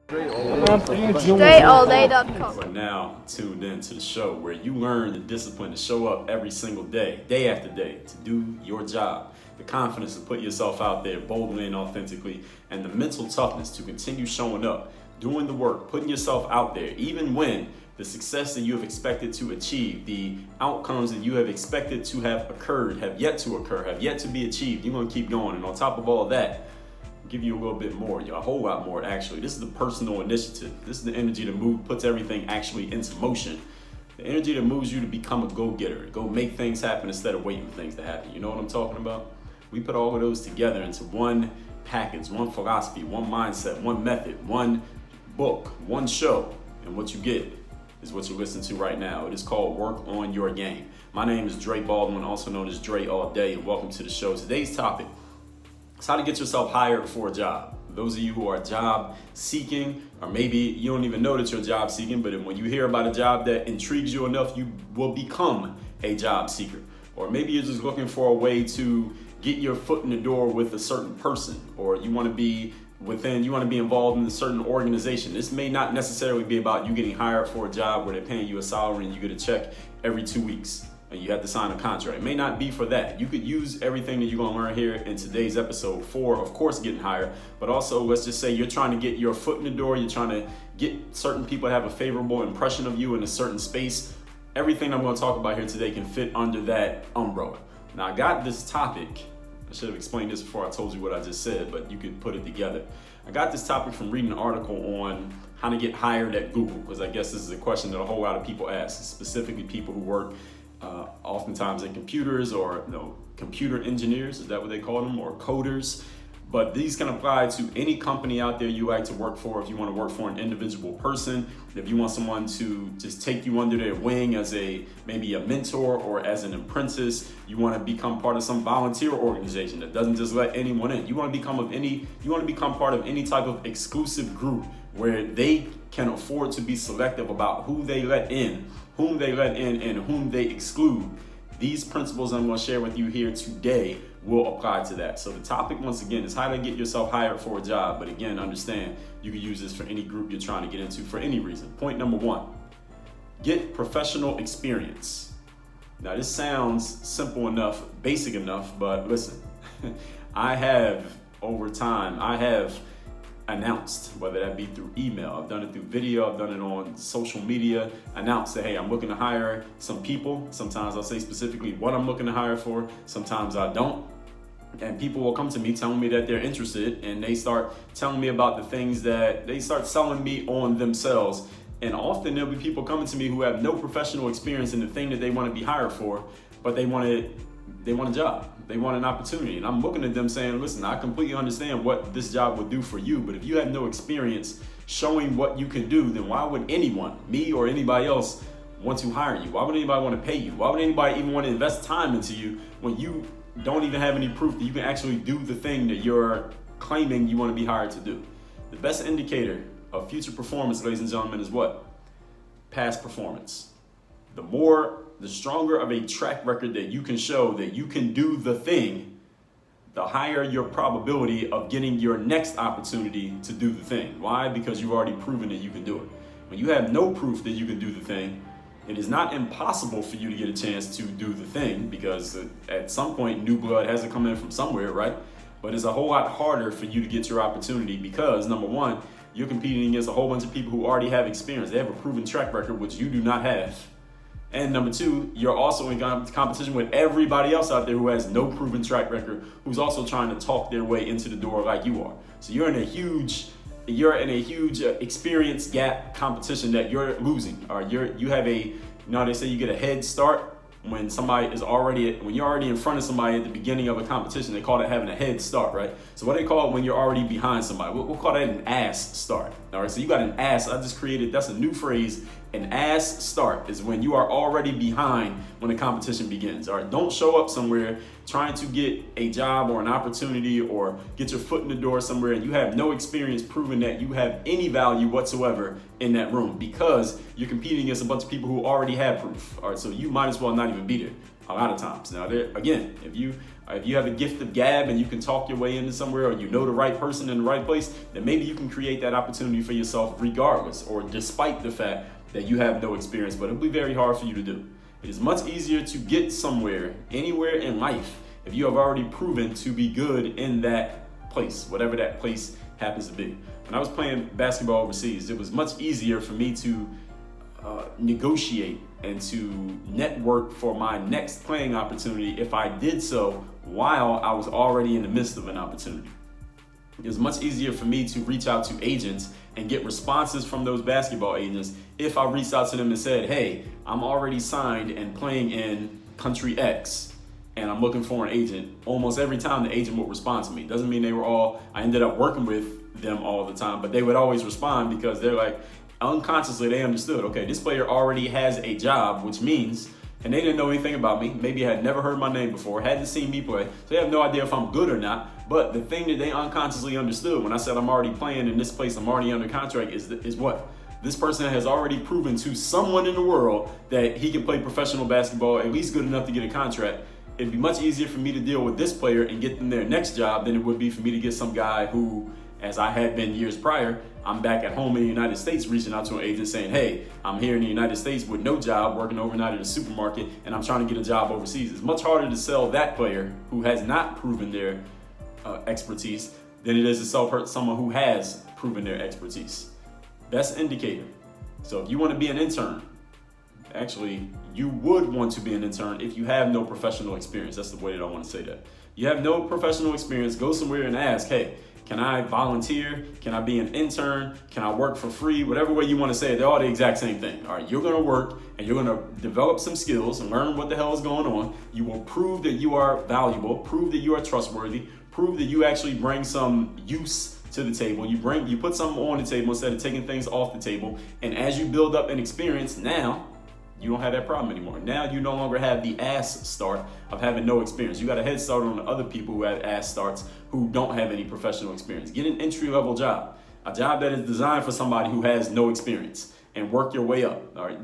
DreAllDay.com. You are now tuned in to the show where you learn the discipline to show up every single day, day after day, to do your job. The confidence to put yourself out there boldly and authentically, and the mental toughness to continue showing up, doing the work, putting yourself out there, even when the success that you have expected to achieve, the outcomes that you have expected to have occurred, have yet to occur, have yet to be achieved. You're gonna keep going. And on top of all of that, give you a little bit more, a whole lot more actually. This is the personal initiative. This is the energy that puts everything actually into motion. The energy that moves you to become a go-getter, go make things happen instead of waiting for things to happen. You know what I'm talking about? We put all of those together into one package, one philosophy, one mindset, one method, one book, one show. And what you get is what you're listening to right now. It is called Work on Your Game. My name is Dre Baldwin, also known as Dre All Day, and welcome to the show. Today's topic is how to get yourself hired for a job. Those of you who are job seeking, or maybe you don't even know that you're job seeking, but when you hear about a job that intrigues you enough, you will become a job seeker. Or maybe you're just looking for a way to get your foot in the door with a certain person, or you want to be involved in a certain organization. This may not necessarily be about you getting hired for a job where they're paying you a salary and you get a check every 2 weeks and you have to sign a contract. It may not be for that. You could use everything that you're gonna learn here in today's episode for, of course, getting hired, but also let's just say you're trying to get your foot in the door, you're trying to get certain people to have a favorable impression of you in a certain space. Everything I'm gonna talk about here today can fit under that umbrella. Now I got this topic, I should have explained this before I told you what I just said, but you could put it together. I got this topic from reading an article on how to get hired at Google, because I guess this is a question that a whole lot of people ask, specifically people who work oftentimes in computers, or computer engineers, is that what they call them, or coders. But these can apply to any company out there you like to work for. If you want to work for an individual person, if you want someone to just take you under their wing as maybe a mentor or as an apprentice, you want to become part of some volunteer organization that doesn't just let anyone in. You want to become part of any type of exclusive group where they can afford to be selective about who they let in, whom they let in, and whom they exclude. These principles I'm going to share with you here today will apply to that. So the topic, once again, is how to get yourself hired for a job. But again, understand you can use this for any group you're trying to get into for any reason. Point number one, get professional experience. Now this sounds simple enough, basic enough, but listen, I have announced, whether that be through email, I've done it through video, I've done it on social media, announced that, hey, I'm looking to hire some people. Sometimes I'll say specifically what I'm looking to hire for, sometimes I don't. And people will come to me telling me that they're interested, and they start telling me about the things that they start selling me on themselves. And often there'll be people coming to me who have no professional experience in the thing that they want to be hired for, but they want a job. They want an opportunity. And I'm looking at them saying, listen, I completely understand what this job would do for you, but if you have no experience showing what you can do, then why would anyone, me or anybody else, want to hire you? Why would anybody want to pay you? Why would anybody even want to invest time into you when you don't even have any proof that you can actually do the thing that you're claiming you want to be hired to do? The best indicator of future performance, ladies and gentlemen, is what? Past performance. The stronger of a track record that you can show that you can do the thing, the higher your probability of getting your next opportunity to do the thing. Why? Because you've already proven that you can do it. When you have no proof that you can do the thing, it is not impossible for you to get a chance to do the thing, because at some point new blood has to come in from somewhere, right? But it's a whole lot harder for you to get your opportunity because, number one, you're competing against a whole bunch of people who already have experience. They have a proven track record, which you do not have. And number two, you're also in competition with everybody else out there who has no proven track record, who's also trying to talk their way into the door like you are. So you're in a huge experience gap competition that you're losing. Or you have they say you get a head start when you're already in front of somebody at the beginning of a competition. They call it having a head start, right? So what they call it when you're already behind somebody, we'll call that an ass start. All right, so you got an ass. That's a new phrase. An ass start is when you are already behind when the competition begins. All right, don't show up somewhere trying to get a job or an opportunity or get your foot in the door somewhere and you have no experience proving that you have any value whatsoever in that room, because you're competing against a bunch of people who already have proof. All right, so you might as well not even be there. a lot of times. Now, again, if you have a gift of gab and you can talk your way into somewhere, or you know the right person in the right place, then maybe you can create that opportunity for yourself regardless, or despite the fact that you have no experience, but it'll be very hard for you to do. It is much easier to get somewhere, anywhere in life, if you have already proven to be good in that place, whatever that place happens to be. When I was playing basketball overseas, it was much easier for me to negotiate and to network for my next playing opportunity if I did so while I was already in the midst of an opportunity. It was much easier for me to reach out to agents and get responses from those basketball agents if I reached out to them and said, hey, I'm already signed and playing in country X and I'm looking for an agent. Almost every time the agent would respond to me. Doesn't mean I ended up working with them all the time, but they would always respond because they're like, unconsciously they understood, okay, this player already has a job, which means, and they didn't know anything about me, maybe had never heard my name before, hadn't seen me play, so they have no idea if I'm good or not. But the thing that they unconsciously understood when I said I'm already playing in this place, I'm already under contract, is what? This person has already proven to someone in the world that he can play professional basketball, at least good enough to get a contract. It'd be much easier for me to deal with this player and get them their next job than it would be for me to get some guy who, as I had been years prior, I'm back at home in the United States reaching out to an agent saying, hey, I'm here in the United States with no job, working overnight at a supermarket, and I'm trying to get a job overseas. It's much harder to sell that player who has not proven their expertise than it is to sell someone who has proven their expertise. Best indicator. So if you want to be an intern, actually, you would want to be an intern if you have no professional experience. That's the way that I want to say that. You have no professional experience, go somewhere and ask, hey, can I volunteer? Can I be an intern? Can I work for free? Whatever way you want to say it, they're all the exact same thing. All right, you're going to work and you're going to develop some skills and learn what the hell is going on. You will prove that you are valuable, prove that you are trustworthy, prove that you actually bring some use to the table. You put something on the table instead of taking things off the table. And as you build up an experience, now you don't have that problem anymore. Now you no longer have the ass start of having no experience. You got a head start on the other people who have ass starts who don't have any professional experience. Get an entry-level job, a job that is designed for somebody who has no experience, and work your way up. All right.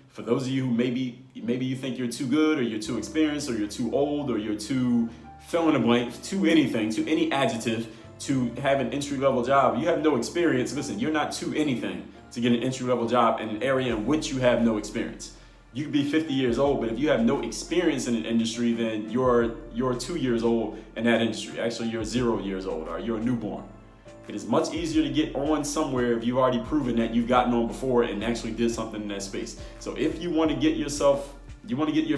For those of you who maybe you think you're too good, or you're too experienced, or you're too old, or you're too fill in the blank, to anything, to any adjective, to have an entry-level job. You have no experience. Listen, you're not to anything to get an entry-level job in an area in which you have no experience. You could be 50 years old, but if you have no experience in an industry, then you're 2 years old in that industry. Actually, you're 0 years old, or you're a newborn. It is much easier to get on somewhere if you've already proven that you've gotten on before and actually did something in that space. So if you want to get your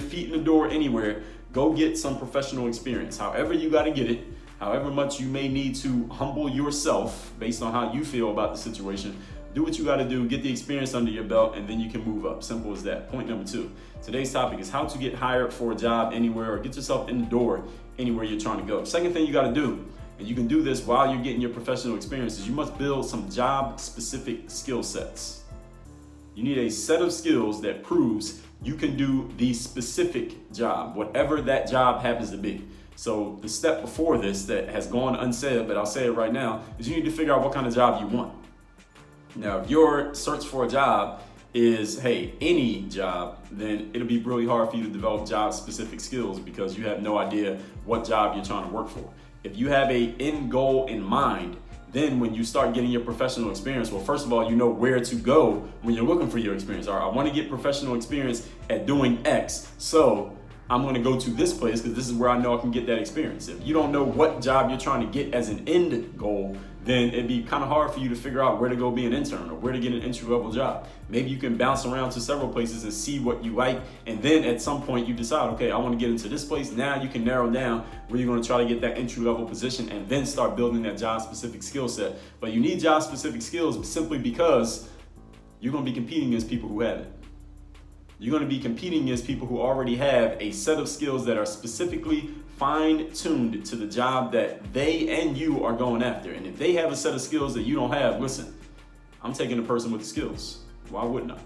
feet in the door anywhere, go get some professional experience. However you got to get it, however much you may need to humble yourself based on how you feel about the situation, do what you got to do, get the experience under your belt, and then you can move up. Simple as that. Point number 2. Today's topic is how to get hired for a job anywhere, or get yourself in the door anywhere you're trying to go. Second thing you got to do, and you can do this while you're getting your professional experience, is you must build some job-specific skill sets. You need a set of skills that proves you can do the specific job, whatever that job happens to be. So the step before this that has gone unsaid, but I'll say it right now, is you need to figure out what kind of job you want. Now, if your search for a job is, hey, any job, then it'll be really hard for you to develop job-specific skills because you have no idea what job you're trying to work for. If you have an end goal in mind, then when you start getting your professional experience, well, first of all, you know where to go when you're looking for your experience. All right, I want to get professional experience at doing X, so I'm going to go to this place because this is where I know I can get that experience. If you don't know what job you're trying to get as an end goal, then it'd be kind of hard for you to figure out where to go be an intern or where to get an entry-level job. Maybe you can bounce around to several places and see what you like, and then at some point you decide, okay, I want to get into this place. Now you can narrow down where you're going to try to get that entry-level position and then start building that job-specific skill set. But you need job-specific skills simply because you're going to be competing against people who have it. You're going to be competing against people who already have a set of skills that are specifically fine-tuned to the job that they and you are going after. And if they have a set of skills that you don't have, listen, I'm taking the person with the skills. Why wouldn't I?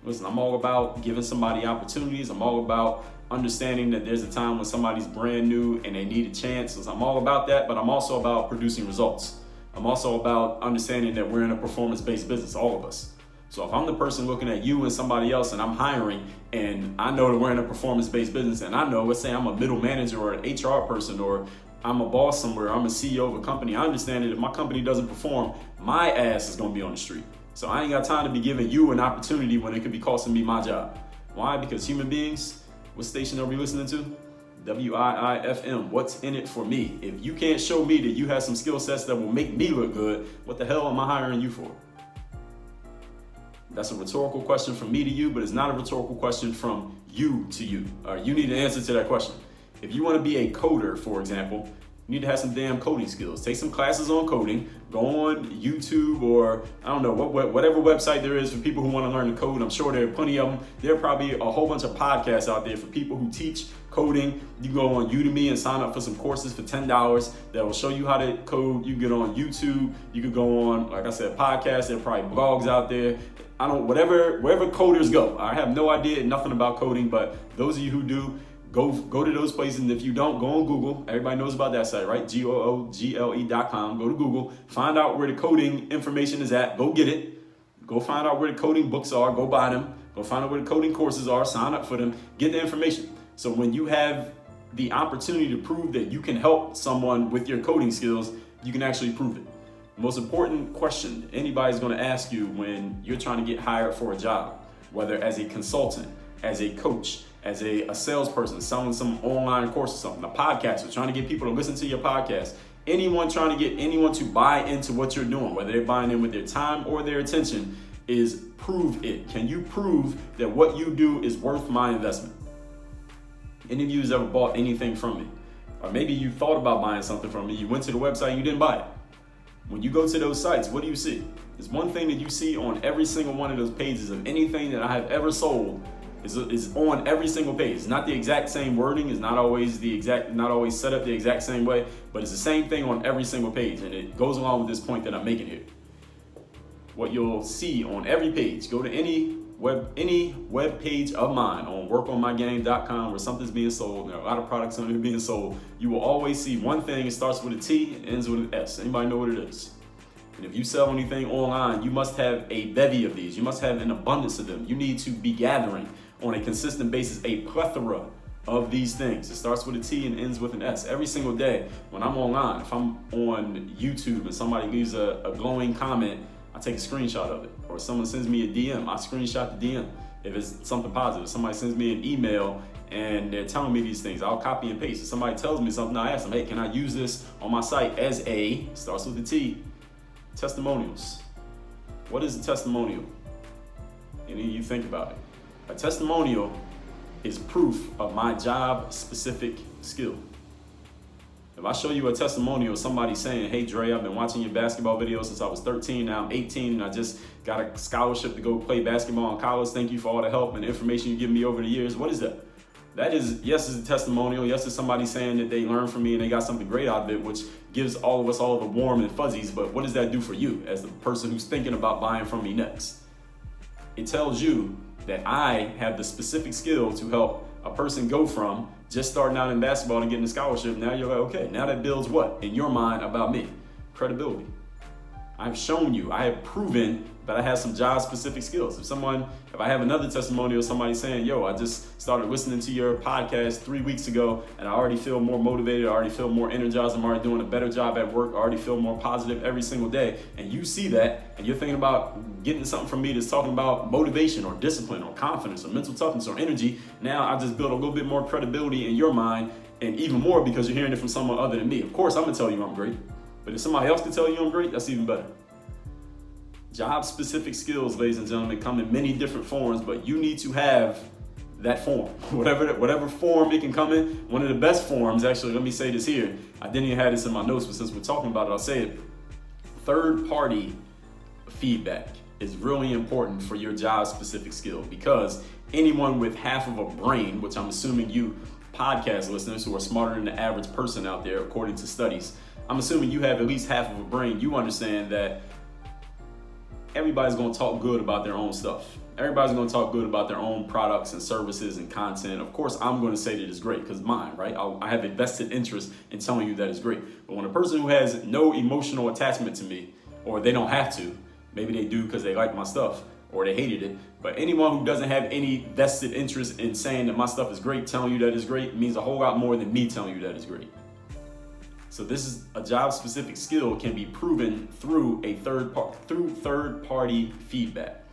Listen, I'm all about giving somebody opportunities. I'm all about understanding that there's a time when somebody's brand new and they need a chance. So I'm all about that, but I'm also about producing results. I'm also about understanding that we're in a performance-based business, all of us. So if I'm the person looking at you and somebody else and I'm hiring and I know that we're in a performance-based business and I know, let's say I'm a middle manager or an HR person or I'm a boss somewhere, I'm a CEO of a company, I understand that if my company doesn't perform, my ass is gonna be on the street. So I ain't got time to be giving you an opportunity when it could be costing me my job. Why? Because human beings, what station are we listening to? WIIFM, what's in it for me? If you can't show me that you have some skill sets that will make me look good, what the hell am I hiring you for? That's a rhetorical question from me to you, but it's not a rhetorical question from you to you. You need an answer to that question. If you want to be a coder, for example, you need to have some damn coding skills. Take some classes on coding, go on YouTube or I don't know, whatever website there is for people who want to learn to code. I'm sure there are plenty of them. There are probably a whole bunch of podcasts out there for people who teach coding. You go on Udemy and sign up for some courses for $10 that will show you how to code. You can get on YouTube. You could go on, like I said, podcasts. There are probably blogs out there. Wherever coders go. I have no idea, nothing about coding, but those of you who do, go to those places. And if you don't, go on Google. Everybody knows about that site, right? google.com. Go to Google, find out where the coding information is at. Go get it. Go find out where the coding books are. Go buy them. Go find out where the coding courses are. Sign up for them. Get the information. So when you have the opportunity to prove that you can help someone with your coding skills, you can actually prove it. The most important question anybody's going to ask you when you're trying to get hired for a job, whether as a consultant, as a coach, as a salesperson, selling some online course or something, a podcaster, trying to get people to listen to your podcast, anyone trying to get anyone to buy into what you're doing, whether they're buying in with their time or their attention, is prove it. Can you prove that what you do is worth my investment? Any of you has ever bought anything from me? Or maybe you thought about buying something from me, you went to the website and you didn't buy it. When you go to those sites, what do you see? There's one thing that you see on every single one of those pages of anything that I have ever sold is on every single page. It's not the exact same wording, it's not always set up the exact same way, but it's the same thing on every single page. And it goes along with this point that I'm making here. What you'll see on every page, go to any web page of mine on workonmygame.com where something's being sold, there are a lot of products on it being sold, you will always see one thing. It starts with a T and ends with an S. Anybody know what it is? And if you sell anything online, you must have a bevy of these. You must have an abundance of them. You need to be gathering on a consistent basis a plethora of these things. It starts with a T and ends with an S. Every single day when I'm online, if I'm on YouTube and somebody leaves a glowing comment, I take a screenshot of it. Or if someone sends me a DM, I screenshot the DM. If it's something positive, somebody sends me an email and they're telling me these things, I'll copy and paste. If somebody tells me something, I ask them, hey, can I use this on my site as starts with a T, testimonials. What is a testimonial? Any of you think about it. A testimonial is proof of my job-specific skill. If I show you a testimonial of somebody saying, hey, Dre, I've been watching your basketball videos since I was 13, now I'm 18, and I just got a scholarship to go play basketball in college. Thank you for all the help and information you give me over the years. What is that? That is, yes, it's a testimonial. Yes, it's somebody saying that they learned from me and they got something great out of it, which gives all of us all the warm and fuzzies. But what does that do for you as the person who's thinking about buying from me next? It tells you that I have the specific skill to help a person go from just starting out in basketball and getting a scholarship. Now you're like, okay, now that builds what in your mind about me? Credibility. I've shown you, I have proven that I have some job-specific skills. If I have another testimonial of somebody saying, yo, I just started listening to your podcast 3 weeks ago and I already feel more motivated, I already feel more energized, I'm already doing a better job at work, I already feel more positive every single day, and you see that and you're thinking about getting something from me that's talking about motivation or discipline or confidence or mental toughness or energy, now I just built a little bit more credibility in your mind, and even more because you're hearing it from someone other than me. Of course, I'm gonna tell you I'm great, but if somebody else can tell you I'm great, that's even better. Job-specific skills, ladies and gentlemen, come in many different forms, but you need to have that form. Whatever form it can come in. One of the best forms, actually, let me say this here. I didn't even have this in my notes, but since we're talking about it, I'll say it. Third-party feedback is really important for your job-specific skill, because anyone with half of a brain, which I'm assuming you podcast listeners who are smarter than the average person out there, according to studies, I'm assuming you have at least half of a brain. You understand that everybody's going to talk good about their own stuff. Everybody's going to talk good about their own products and services and content. Of course, I'm going to say that it's great because mine, right? I have a vested interest in telling you that it's great. But when a person who has no emotional attachment to me, or they don't have to, maybe they do because they like my stuff, or they hated it. But anyone who doesn't have any vested interest in saying that my stuff is great, telling you that it's great, means a whole lot more than me telling you that it's great. So this is a job-specific skill can be proven through third-party feedback.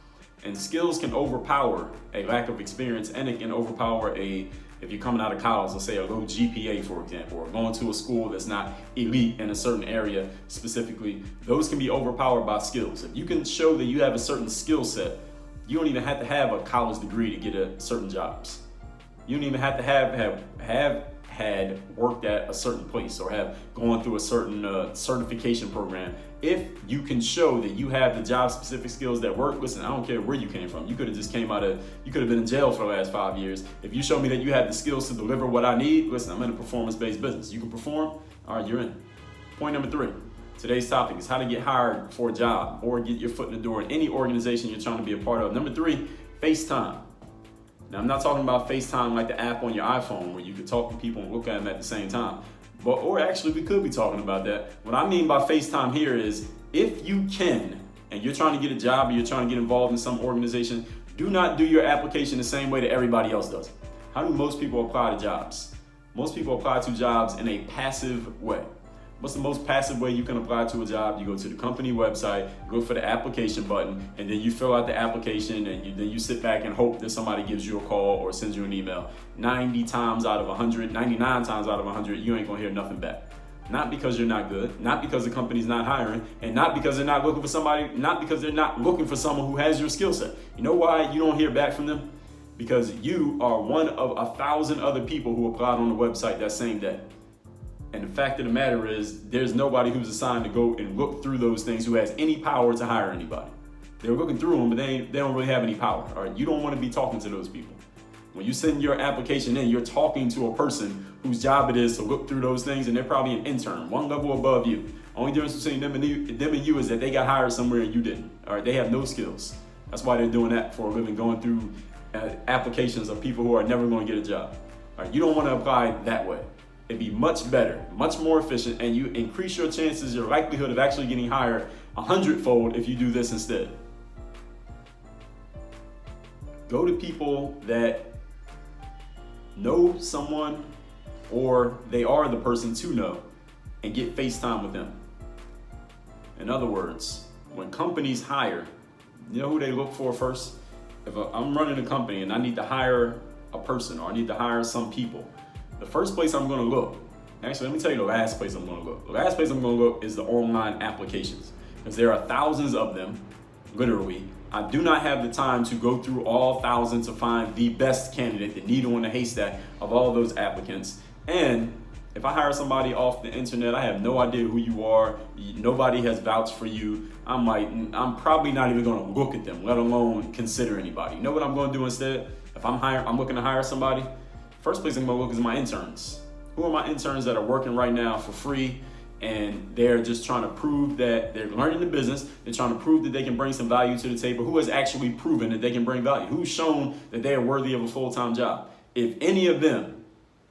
And skills can overpower a lack of experience, and it can overpower if you're coming out of college, let's say a low GPA, for example, or going to a school that's not elite in a certain area specifically, those can be overpowered by skills. If you can show that you have a certain skill set, you don't even have to have a college degree to get certain jobs. You don't even have to have had worked at a certain place or have gone through a certain certification program. If you can show that you have the job specific skills that work, listen, I don't care where you came from. You could have just you could have been in jail for the last 5 years. If you show me that you have the skills to deliver what I need, listen, I'm in a performance-based business. You can perform, all right, you're in. Point number 3, today's topic is how to get hired for a job or get your foot in the door in any organization you're trying to be a part of. Number 3, FaceTime. Now, I'm not talking about FaceTime like the app on your iPhone where you can talk to people and look at them at the same time. Or actually, we could be talking about that. What I mean by FaceTime here is if you can, and you're trying to get a job or you're trying to get involved in some organization, do not do your application the same way that everybody else does. How do most people apply to jobs? Most people apply to jobs in a passive way. What's the most passive way you can apply to a job? You go to the company website, you go for the application button, and then you fill out the application, and then you sit back and hope that somebody gives you a call or sends you an email. 99 times out of 100, you ain't gonna hear nothing back. Not because you're not good, not because the company's not hiring, and not because they're not looking for somebody, not because they're not looking for someone who has your skill set. You know why you don't hear back from them? Because you are one of 1,000 other people who applied on the website that same day. And the fact of the matter is, there's nobody who's assigned to go and look through those things who has any power to hire anybody. They're looking through them, but they don't really have any power. All right, you don't want to be talking to those people. When you send your application in, you're talking to a person whose job it is to look through those things, and they're probably an intern, one level above you. Only difference between them and you is that they got hired somewhere and you didn't. All right, they have no skills. That's why they're doing that for a living, going through applications of people who are never going to get a job. All right, you don't want to apply that way. It'd be much better, much more efficient, and you increase your chances, your likelihood of actually getting hired 100-fold if you do this instead. Go to people that know someone or they are the person to know and get FaceTime with them. In other words, when companies hire, you know who they look for first? If I'm running a company and I need to hire a person or I need to hire some people, the first place I'm going to look, actually, let me tell you the last place I'm going to look. The last place I'm going to look is the online applications, because there are thousands of them, literally. I do not have the time to go through all thousands to find the best candidate, the needle in the haystack of all those applicants. And if I hire somebody off the internet, I have no idea who you are. Nobody has vouched for you. I'm probably not even going to look at them, let alone consider anybody. You know what I'm going to do instead? If I'm looking to hire somebody, first place I'm going to look is my interns. Who are my interns that are working right now for free, and they're just trying to prove that they're learning the business, they're trying to prove that they can bring some value to the table? Who has actually proven that they can bring value? Who's shown that they are worthy of a full-time job? If any of them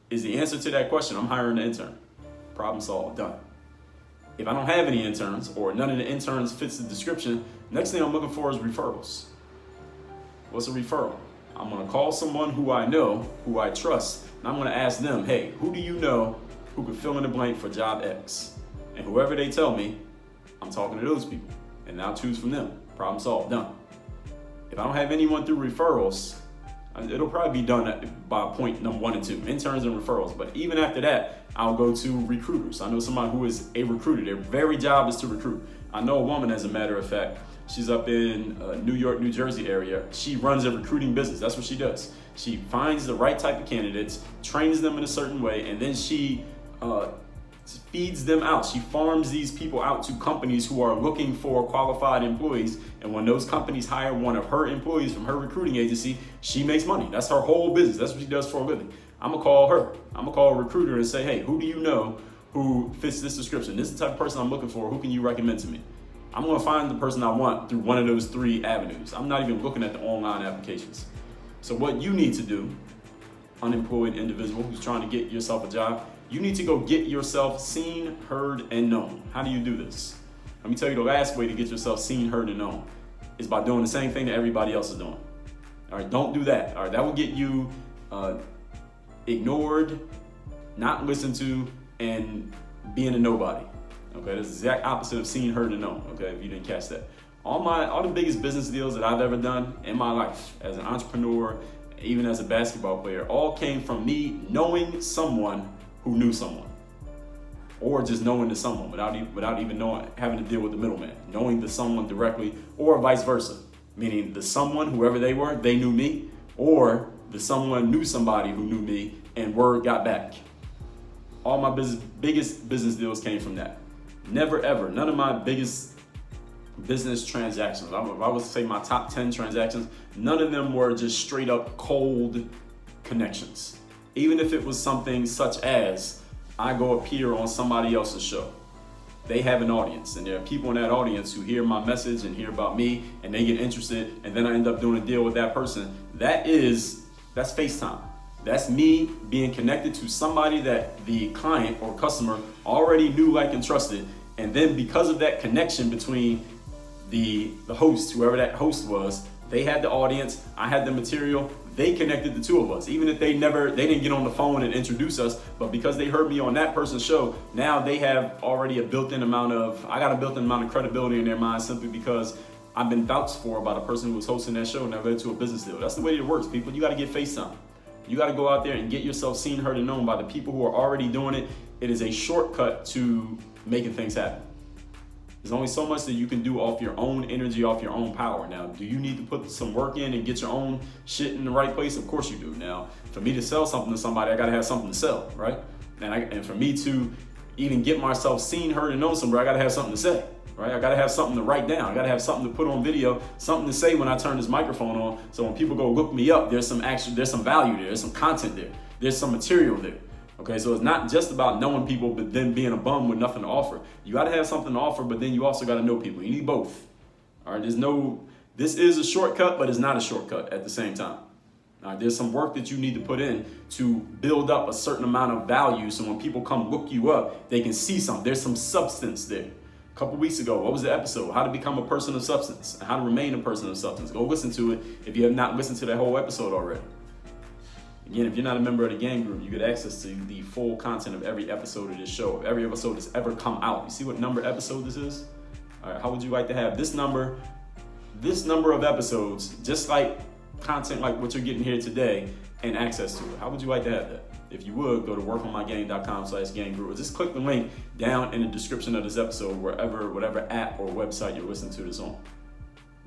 is the answer to that question, I'm hiring an intern. Problem solved, done. If I don't have any interns or none of the interns fits the description, next thing I'm looking for is referrals. What's a referral? I'm going to call someone who I know, who I trust, and I'm going to ask them, hey, who do you know who could fill in the blank for job X? And whoever they tell me, I'm talking to those people, and I'll choose from them. Problem solved, done. If I don't have anyone through referrals, it'll probably be done by point number 1 and 2, interns and referrals. But even after that, I'll go to recruiters. I know somebody who is a recruiter. Their very job is to recruit. I know a woman, as a matter of fact, she's up in New York, New Jersey area. She runs a recruiting business. That's what she does. She finds the right type of candidates, trains them in a certain way, and then she feeds them out. She farms these people out to companies who are looking for qualified employees. And when those companies hire one of her employees from her recruiting agency, she makes money. That's her whole business. That's what she does for a living. I'm gonna call her. I'm gonna call a recruiter and say, hey, who do you know who fits this description? This is the type of person I'm looking for. Who can you recommend to me? I'm gonna find the person I want through one of those 3 avenues. I'm not even looking at the online applications. So what you need to do, unemployed individual who's trying to get yourself a job, you need to go get yourself seen, heard, and known. How do you do this? Let me tell you the last way to get yourself seen, heard, and known. is by doing the same thing that everybody else is doing. All right, don't do that. All right, that will get you ignored, not listened to, and being a nobody. Okay, that's the exact opposite of seen, heard, and known. Okay, if you didn't catch that. All the biggest business deals that I've ever done in my life as an entrepreneur, even as a basketball player, all came from me knowing someone who knew someone, or just knowing the someone without even knowing, having to deal with the middleman, knowing the someone directly, or vice versa, meaning the someone, whoever they were, they knew me, or the someone knew somebody who knew me, and word got back. All my biggest business deals came from that. Never ever, none of my biggest business transactions, if I was to say my top 10 transactions, none of them were just straight up cold connections. Even if it was something such as I go appear on somebody else's show. They have an audience, and there are people in that audience who hear my message and hear about me, and they get interested, and then I end up doing a deal with that person. That's FaceTime. That's me being connected to somebody that the client or customer already knew, liked, and trusted. And then because of that connection between the host, whoever that host was, they had the audience, I had the material, they connected the two of us. Even if they didn't get on the phone and introduce us, but because they heard me on that person's show, now they have already I got a built-in amount of credibility in their mind simply because I've been vouched for by the person who was hosting that show, and that led to a business deal. That's the way it works, people. You gotta get FaceTime. You gotta go out there and get yourself seen, heard, and known by the people who are already doing it. It is a shortcut to making things happen. There's only so much that you can do off your own energy, off your own power. Now, do you need to put some work in and get your own shit in the right place? Of course you do. Now, for me to sell something to somebody, I gotta have something to sell, right? And for me to even get myself seen, heard, and known somewhere, I gotta have something to say, right? I gotta have something to write down. I gotta have something to put on video, something to say when I turn this microphone on. So when people go look me up, there's some value there, there's some content there, there's some material there. Okay, so it's not just about knowing people, but then being a bum with nothing to offer. You gotta have something to offer, but then you also gotta know people. You need both. All right, this is a shortcut, but it's not a shortcut at the same time. All right, there's some work that you need to put in to build up a certain amount of value so when people come look you up, they can see something. There's some substance there. A couple weeks ago, what was the episode? How to become a person of substance and how to remain a person of substance. Go listen to it if you have not listened to that whole episode already. Again, if you're not a member of the gang group, you get access to the full content of every episode of this show, of every episode that's ever come out. You see what number episode this is? All right, how would you like to have this number of episodes, just like content like what you're getting here today, and access to it? How would you like to have that? If you would, go to workonmygang.com/ganggroup, or just click the link down in the description of this episode, whatever app or website you're listening to this on.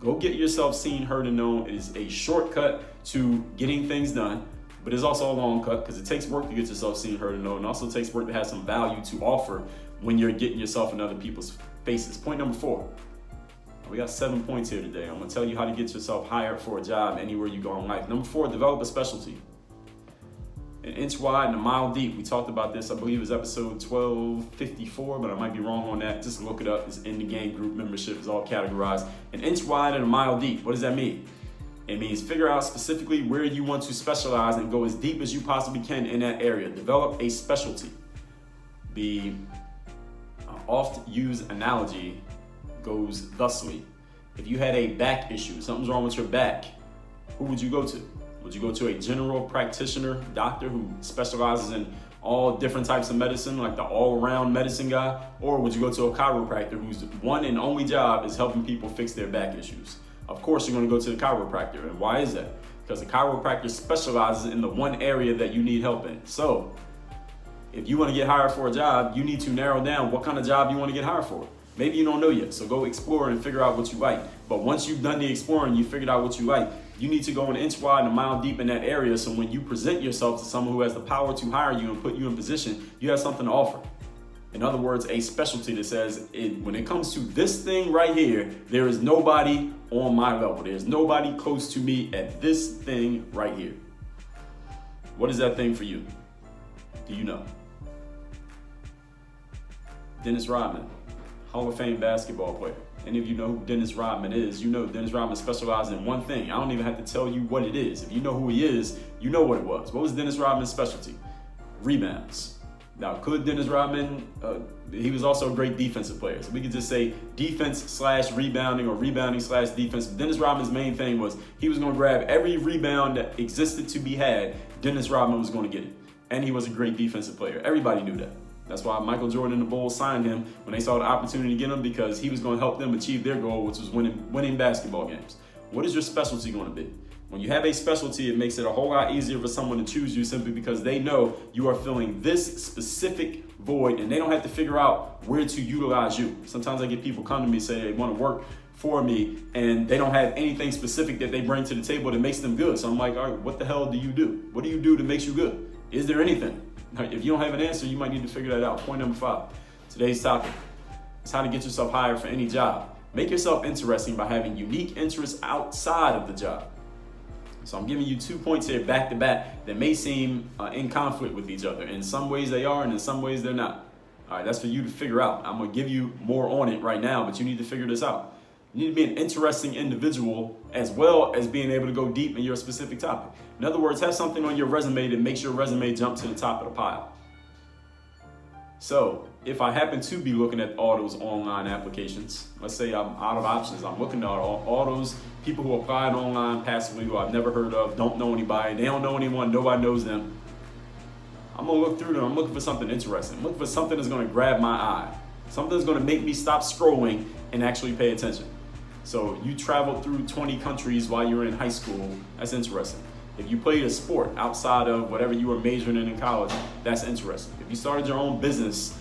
Go get yourself seen, heard, and known. It is a shortcut to getting things done. But it's also a long cut because it takes work to get yourself seen, heard, and known. It also takes work to have some value to offer when you're getting yourself in other people's faces. Point number 4. We got 7 points here today. I'm going to tell you how to get yourself hired for a job anywhere you go in life. Number 4, develop a specialty. An inch wide and a mile deep. We talked about this, I believe it was episode 1254, but I might be wrong on that. Just look it up. It's in the gang group membership. It's all categorized. An inch wide and a mile deep. What does that mean? It means figure out specifically where you want to specialize and go as deep as you possibly can in that area. Develop a specialty. The oft used analogy goes thusly. If you had a back issue, something's wrong with your back, who would you go to? Would you go to a general practitioner doctor who specializes in all different types of medicine, like the all-around medicine guy? Or would you go to a chiropractor whose one and only job is helping people fix their back issues? Of course, you're going to go to the chiropractor. And why is that? Because the chiropractor specializes in the one area that you need help in. So if you want to get hired for a job, you need to narrow down what kind of job you want to get hired for. Maybe you don't know yet, so go explore and figure out what you like. But once you've done the exploring, you figured out what you like, you need to go an inch wide and a mile deep in that area, so when you present yourself to someone who has the power to hire you and put you in position, you have something to offer. In other words, a specialty that says, when it comes to this thing right here, there is nobody on my level. There's nobody close to me at this thing right here. What is that thing for you? Do you know? Dennis Rodman, Hall of Fame basketball player. Any of you know who Dennis Rodman is? You know Dennis Rodman specializes in one thing. I don't even have to tell you what it is. If you know who he is, you know what it was. What was Dennis Rodman's specialty? Rebounds. Now, could Dennis Rodman, he was also a great defensive player. So we could just say defense/rebounding or rebounding/defense. Dennis Rodman's main thing was he was going to grab every rebound that existed to be had. Dennis Rodman was going to get it. And he was a great defensive player. Everybody knew that. That's why Michael Jordan and the Bulls signed him when they saw the opportunity to get him, because he was going to help them achieve their goal, which was winning basketball games. What is your specialty going to be? When you have a specialty, it makes it a whole lot easier for someone to choose you, simply because they know you are filling this specific void and they don't have to figure out where to utilize you. Sometimes I get people come to me, say they want to work for me, and they don't have anything specific that they bring to the table that makes them good. So I'm like, all right, what the hell do you do? What do you do that makes you good? Is there anything? If you don't have an answer, you might need to figure that out. Point number 5. Today's topic is how to get yourself hired for any job. Make yourself interesting by having unique interests outside of the job. So I'm giving you 2 points here back to back that may seem in conflict with each other. In some ways they are, and in some ways they're not. All right, that's for you to figure out. I'm going to give you more on it right now, but you need to figure this out. You need to be an interesting individual as well as being able to go deep in your specific topic. In other words, have something on your resume that makes your resume jump to the top of the pile. So if I happen to be looking at all those online applications, let's say I'm out of options, I'm looking at all those people who applied online passively, who I've never heard of, don't know anybody, they don't know anyone, nobody knows them. I'm gonna look through them. I'm looking for something interesting. I'm looking for something that's gonna grab my eye. Something that's gonna make me stop scrolling and actually pay attention. So you traveled through 20 countries while you were in high school, that's interesting. If you played a sport outside of whatever you were majoring in college, that's interesting. If you started your own business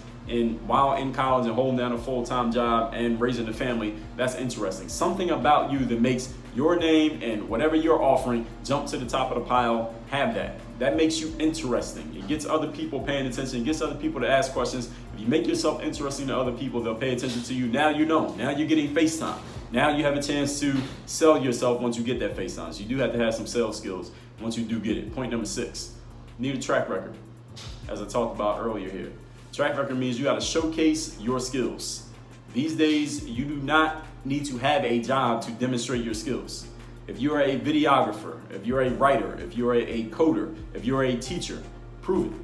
while in college and holding down a full-time job and raising a family, that's interesting. Something about you that makes your name and whatever you're offering jump to the top of the pile, have that. That makes you interesting. It gets other people paying attention. It gets other people to ask questions. If you make yourself interesting to other people, they'll pay attention to you. Now you know. Now you're getting FaceTime. Now you have a chance to sell yourself once you get that FaceTime. So you do have to have some sales skills once you do get it. Point number 6, you need a track record, as I talked about earlier here. Track record means you got to showcase your skills. These days, you do not need to have a job to demonstrate your skills. If you are a videographer, if you're a writer, if you're a coder, if you're a teacher, prove it.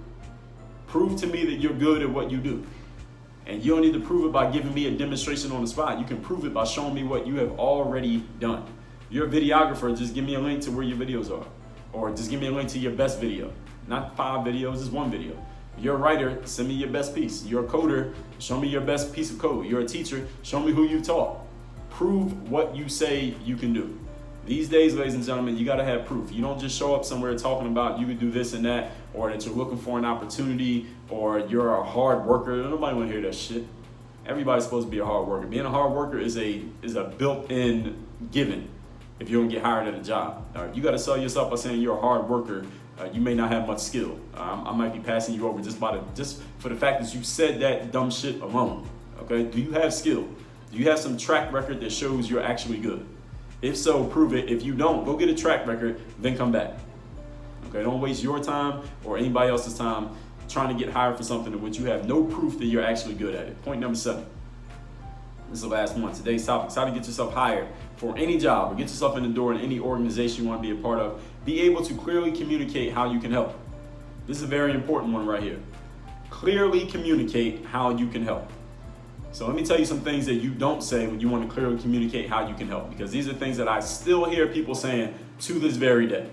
Prove to me that you're good at what you do. And you don't need to prove it by giving me a demonstration on the spot. You can prove it by showing me what you have already done. If you're a videographer, just give me a link to where your videos are. Or just give me a link to your best video. Not 5 videos, just 1 video. If you're a writer, send me your best piece. You're a coder, show me your best piece of code. You're a teacher, show me who you taught. Prove what you say you can do. These days, ladies and gentlemen, you gotta have proof. You don't just show up somewhere talking about you can do this and that, or that you're looking for an opportunity, or you're a hard worker. Nobody wanna hear that shit. Everybody's supposed to be a hard worker. Being a hard worker is a built-in given if you don't get hired at a job. You gotta sell yourself by saying you're a hard worker. You may not have much skill. I might be passing you over just for the fact that you said that dumb shit alone. Okay? Do you have skill? Do you have some track record that shows you're actually good? If so, prove it. If you don't, go get a track record, then come back. Okay? Don't waste your time or anybody else's time trying to get hired for something in which you have no proof that you're actually good at it. Point number 7. This is the last one. Today's topic is how to get yourself hired for any job or get yourself in the door in any organization you want to be a part of. Be able to clearly communicate how you can help. This is a very important one right here. Clearly communicate how you can help. So let me tell you some things that you don't say when you want to clearly communicate how you can help, because these are things that I still hear people saying to this very day.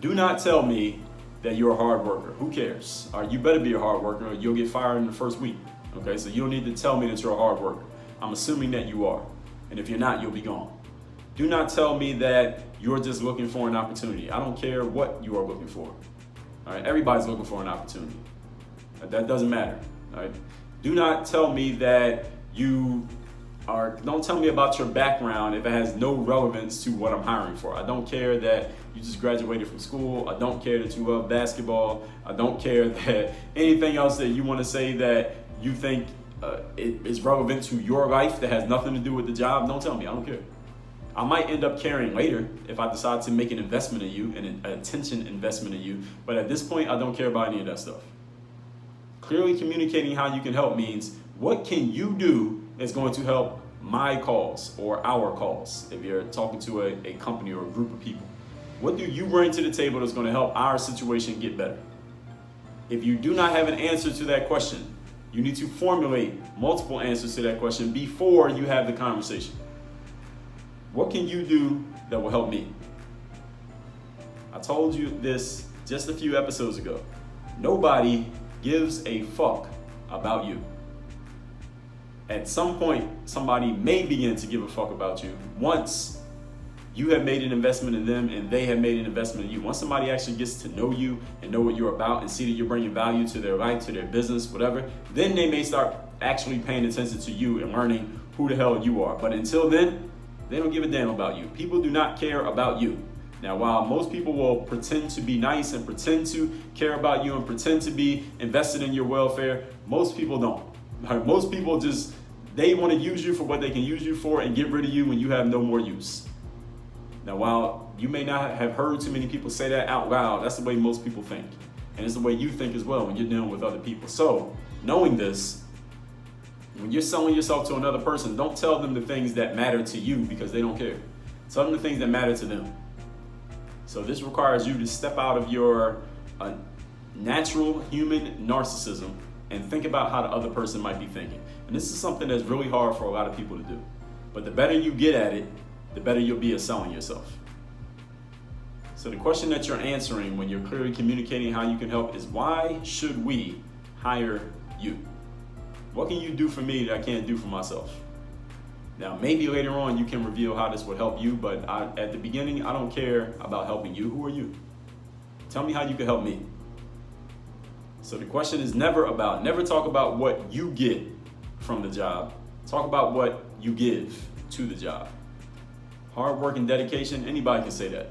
Do not tell me that you're a hard worker. Who cares? All right, you better be a hard worker or you'll get fired in the first week. Okay, so you don't need to tell me that you're a hard worker. I'm assuming that you are. And if you're not, you'll be gone. Do not tell me that you're just looking for an opportunity. I don't care what you are looking for. All right, everybody's looking for an opportunity. That doesn't matter. All right. Do not tell me that don't tell me about your background if it has no relevance to what I'm hiring for. I don't care that you just graduated from school. I don't care that you love basketball. I don't care that anything else that you want to say that you think it is relevant to your life that has nothing to do with the job. Don't tell me. I don't care. I might end up caring later if I decide to make an investment in you, an attention investment in you. But at this point, I don't care about any of that stuff. Clearly communicating how you can help means what can you do that's going to help my cause or our cause if you're talking to a company or a group of people. What do you bring to the table that's going to help our situation get better? If you do not have an answer to that question, you need to formulate multiple answers to that question before you have the conversation. What can you do that will help me? I told you this just a few episodes ago. Nobody gives a fuck about you. At some point, somebody may begin to give a fuck about you once you have made an investment in them and they have made an investment in you. Once somebody actually gets to know you and know what you're about and see that you're bringing value to their life, to their business, whatever, then they may start actually paying attention to you and learning who the hell you are. But until then, they don't give a damn about you. People do not care about you. Now, while most people will pretend to be nice and pretend to care about you and pretend to be invested in your welfare, most people don't. Most people just, they want to use you for what they can use you for and get rid of you when you have no more use. Now, while you may not have heard too many people say that out loud, that's the way most people think. And it's the way you think as well when you're dealing with other people. So, knowing this, when you're selling yourself to another person, don't tell them the things that matter to you because they don't care. Tell them the things that matter to them. So this requires you to step out of your natural human narcissism and think about how the other person might be thinking. And this is something that's really hard for a lot of people to do. But the better you get at it, the better you'll be at selling yourself. So the question that you're answering when you're clearly communicating how you can help is, why should we hire you? What can you do for me that I can't do for myself? Now, maybe later on you can reveal how this would help you, but at the beginning, I don't care about helping you. Who are you? Tell me how you can help me. So the question is never talk about what you get from the job. Talk about what you give to the job. Hard work and dedication, anybody can say that.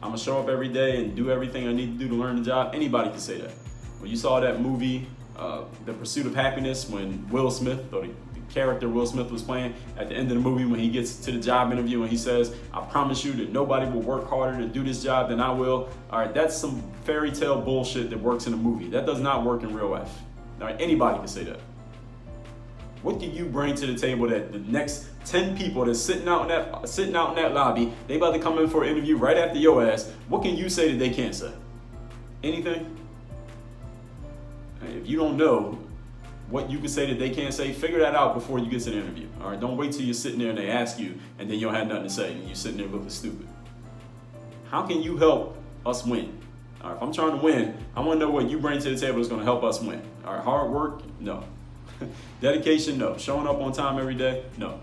I'm gonna show up every day and do everything I need to do to learn the job. Anybody can say that. When you saw that movie, The Pursuit of Happiness, when Will Smith, or the character Will Smith was playing, at the end of the movie when he gets to the job interview and he says, I promise you that nobody will work harder to do this job than I will. All right, that's some fairy tale bullshit that works in a movie. That does not work in real life. All right, anybody can say that. What can you bring to the table that the next 10 people that's sitting out in that lobby, they about to come in for an interview right after your ass, what can you say that they can't say? Anything? If you don't know what you can say that they can't say, figure that out before you get to the interview. All right, don't wait till you're sitting there and they ask you and then you don't have nothing to say and you're sitting there looking stupid. How can you help us win? All right, if I'm trying to win, I want to know what you bring to the table that's going to help us win. All right, hard work? No. Dedication? No. Showing up on time every day? No.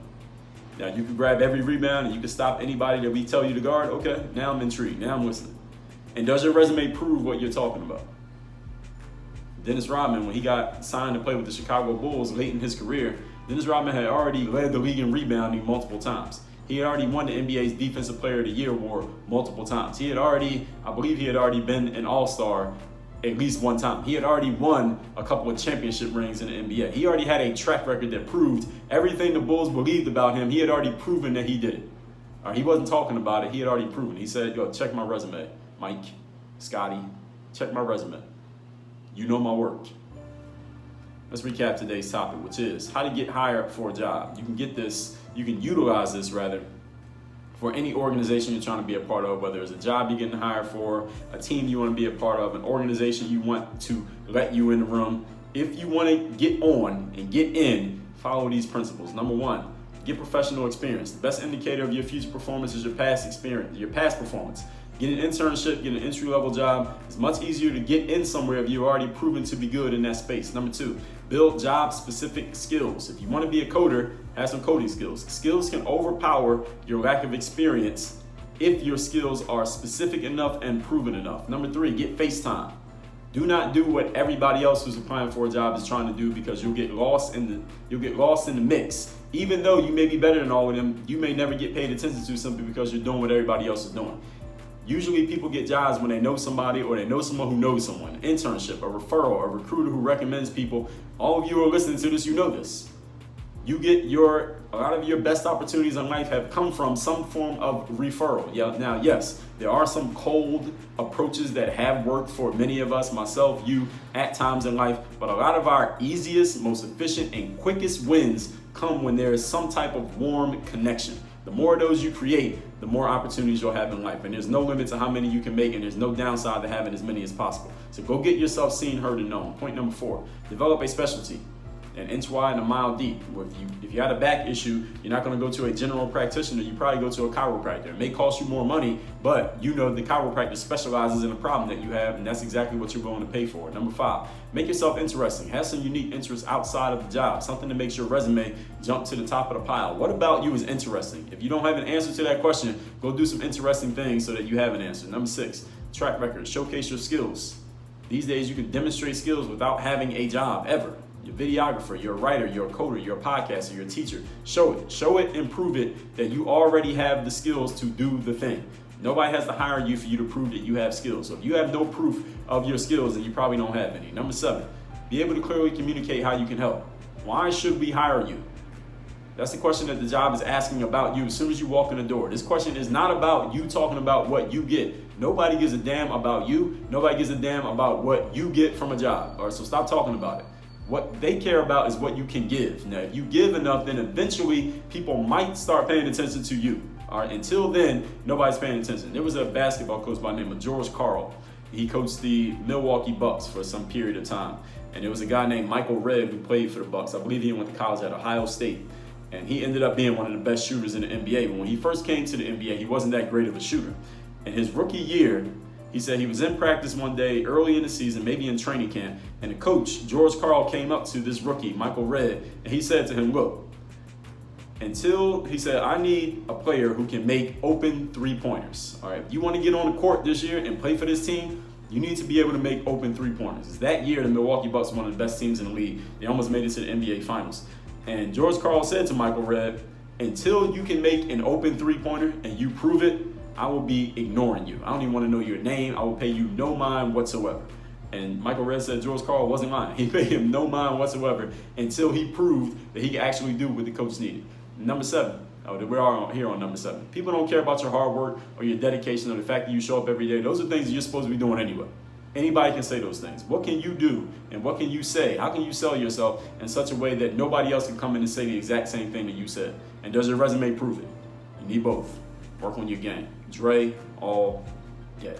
Now, you can grab every rebound and you can stop anybody that we tell you to guard? Okay, now I'm intrigued. Now I'm listening. And does your resume prove what you're talking about? Dennis Rodman, when he got signed to play with the Chicago Bulls late in his career, Dennis Rodman had already led the league in rebounding multiple times. He had already won the NBA's Defensive Player of the Year award multiple times. I believe he had already been an All-Star at least one time. He had already won a couple of championship rings in the NBA. He already had a track record that proved everything the Bulls believed about him. He had already proven that he did it. All right, he wasn't talking about it. He had already proven. He said, yo, check my resume. Mike, Scotty, check my resume. You know my work. Let's recap today's topic, which is how to get hired for a job. You can utilize this for any organization you're trying to be a part of, whether it's a job you're getting hired for, a team you want to be a part of, an organization you want to let you in the room. If you want to get on and get in, follow these principles. Number one, get professional experience. The best indicator of your future performance is your past experience, your past performance. Get an internship, get an entry-level job. It's much easier to get in somewhere if you've already proven to be good in that space. Number two, build job-specific skills. If you want to be a coder, have some coding skills. Skills can overpower your lack of experience if your skills are specific enough and proven enough. Number three, get face time. Do not do what everybody else who's applying for a job is trying to do, because you'll get lost in the mix. Even though you may be better than all of them, you may never get paid attention to simply because you're doing what everybody else is doing. Usually people get jobs when they know somebody or they know someone who knows someone. An internship, a referral, a recruiter who recommends people. All of you who are listening to this, you know this. A lot of your best opportunities in life have come from some form of referral. Yeah, now, yes, there are some cold approaches that have worked for many of us, myself, you, at times in life, but a lot of our easiest, most efficient, and quickest wins come when there is some type of warm connection. The more of those you create, the more opportunities you'll have in life. And there's no limit to how many you can make, and there's no downside to having as many as possible. So go get yourself seen, heard, and known. Point number 4, develop a specialty. An inch wide and a mile deep. If you had a back issue, you're not going to go to a general practitioner. You probably go to a chiropractor. It may cost you more money, but you know the chiropractor specializes in a problem that you have, and that's exactly what you're willing to pay for. Number 5, make yourself interesting. Have some unique interests outside of the job, something that makes your resume jump to the top of the pile. What about you is interesting? If you don't have an answer to that question, go do some interesting things so that you have an answer. Number 6, track record. Showcase your skills. These days, you can demonstrate skills without having a job ever. You're a videographer, you're a writer, you're a coder, you're a podcaster, you're a teacher. Show it and prove it that you already have the skills to do the thing. Nobody has to hire you for you to prove that you have skills. So if you have no proof of your skills, then you probably don't have any. Number 7, be able to clearly communicate how you can help. Why should we hire you? That's the question that the job is asking about you as soon as you walk in the door. This question is not about you talking about what you get. Nobody gives a damn about you. Nobody gives a damn about what you get from a job. All right, so stop talking about it. What they care about is what you can give. Now, if you give enough, then eventually people might start paying attention to you. All right, until then, nobody's paying attention. There was a basketball coach by the name of George Karl. He coached the Milwaukee Bucks for some period of time. And there was a guy named Michael Redd who played for the Bucks. I believe he went to college at Ohio State. And he ended up being one of the best shooters in the NBA. But when he first came to the NBA, he wasn't that great of a shooter. In his rookie year, he said he was in practice one day early in the season, maybe in training camp, and the coach, George Karl, came up to this rookie, Michael Redd, and he said to him, look, he said, I need a player who can make open 3-pointers. All right, if you want to get on the court this year and play for this team, you need to be able to make open 3-pointers. That year, the Milwaukee Bucks were one of the best teams in the league. They almost made it to the NBA Finals. And George Karl said to Michael Redd, until you can make an open 3-pointer and you prove it, I will be ignoring you. I don't even want to know your name. I will pay you no mind whatsoever. And Michael Redd said George Karl wasn't lying. He paid him no mind whatsoever until he proved that he could actually do what the coach needed. Number 7. We are here on number 7. People don't care about your hard work or your dedication or the fact that you show up every day. Those are things that you're supposed to be doing anyway. Anybody can say those things. What can you do and what can you say? How can you sell yourself in such a way that nobody else can come in and say the exact same thing that you said? And does your resume prove it? You need both. Work on your game. Dre all day.